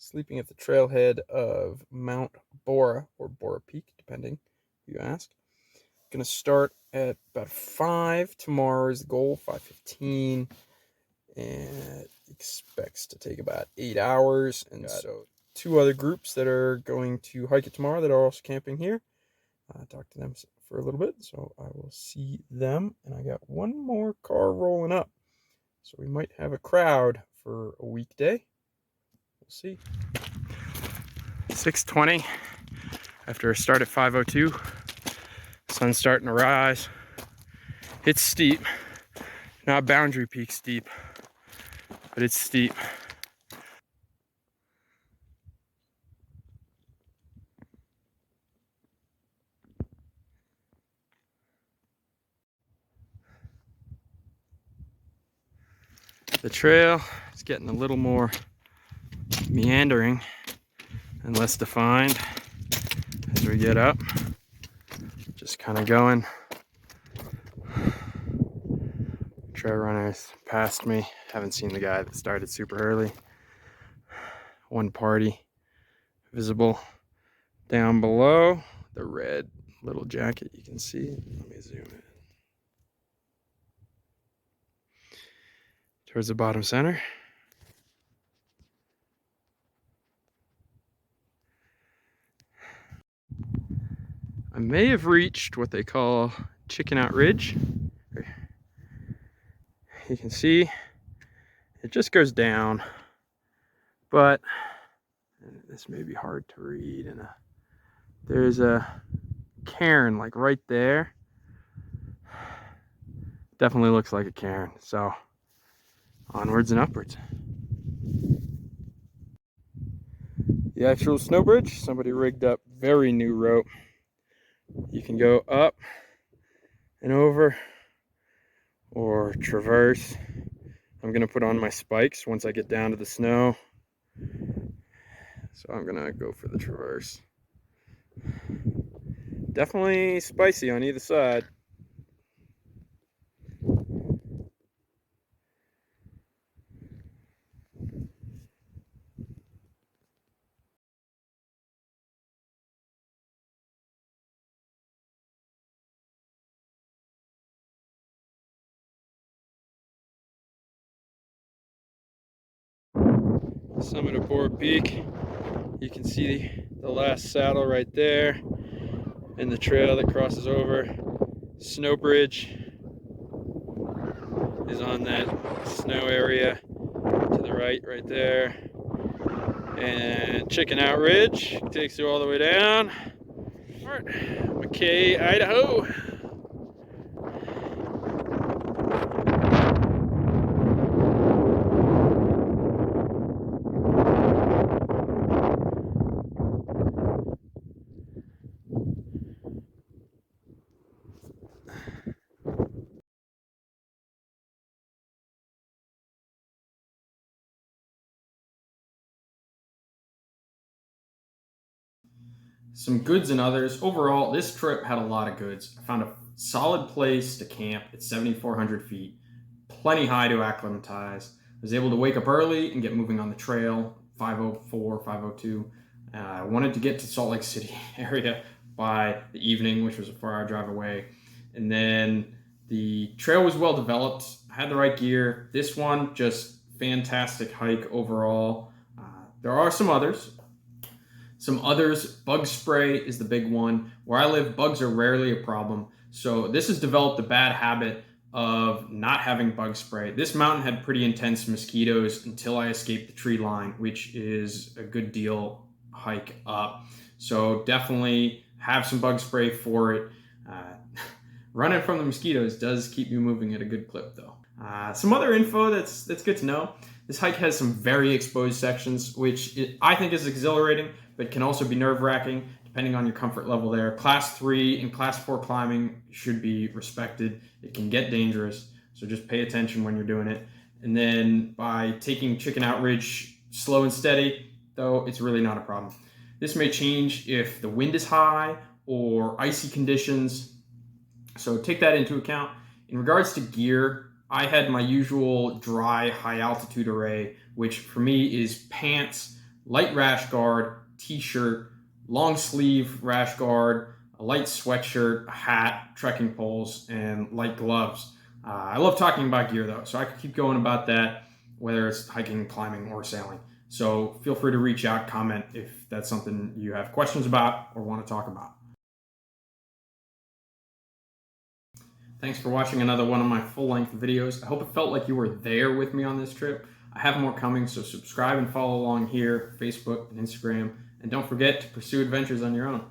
sleeping at the trailhead of Mount Borah, or Borah Peak, depending who you ask. Gonna start at about 5 tomorrow is the goal, 5:15, and expects to take about 8 hours. And so 2 other groups that are going to hike it tomorrow that are also camping here. Talk to them for a little bit, so I will see them. And I got one more car rolling up, so we might have a crowd for a weekday. We'll see. 6:20 after a start at 5:02. Sun's starting to rise. It's steep, not Boundary Peak steep, but it's steep. The trail is getting a little more meandering and less defined as we get up. Just kind of going. Trail runners passed me. Haven't seen the guy that started super early. One party visible down below. The red little jacket you can see. Let me zoom in. Towards the bottom center. I may have reached what they call Chicken Out Ridge. You can see it just goes down, but this may be hard to read. There's a cairn like right there. Definitely looks like a cairn. So onwards and upwards. The actual snow bridge, somebody rigged up very new rope. You can go up and over or traverse. I'm gonna put on my spikes once I get down to the snow. So I'm gonna go for the traverse. Definitely spicy on either side. Summit of Borah Peak. You can see the last saddle right there and the trail that crosses over. Snow bridge is on that snow area to the right there. And Chicken Out Ridge takes you all the way down. McKay, Idaho. Some goods and others. Overall, this trip had a lot of goods. I found a solid place to camp at 7,400 feet, plenty high to acclimatize. I was able to wake up early and get moving on the trail, 5:04, 5:02. I wanted to get to Salt Lake City area by the evening, which was a 4-hour drive away. And then the trail was well developed. I had the right gear. This one, just fantastic hike overall. There are some others. Bug spray is the big one. Where I live, bugs are rarely a problem. So this has developed a bad habit of not having bug spray. This mountain had pretty intense mosquitoes until I escaped the tree line, which is a good deal hike up. So definitely have some bug spray for it. Running from the mosquitoes does keep you moving at a good clip though. Some other info that's good to know. This hike has some very exposed sections, which I think is exhilarating, but can also be nerve-wracking depending on your comfort level there. Class 3 and Class 4 climbing should be respected. It can get dangerous, so just pay attention when you're doing it. And then by taking Chicken Out Ridge slow and steady, though, it's really not a problem. This may change if the wind is high or icy conditions, so take that into account. In regards to gear, I had my usual dry high altitude array, which for me is pants, light rash guard, t-shirt, long sleeve rash guard, a light sweatshirt, a hat, trekking poles, and light gloves. I love talking about gear though, so I could keep going about that, whether it's hiking, climbing, or sailing. So feel free to reach out, comment if that's something you have questions about or want to talk about. Thanks for watching another one of my full-length videos. I hope it felt like you were there with me on this trip. I have more coming, so subscribe and follow along here, Facebook and Instagram. And don't forget to pursue adventures on your own.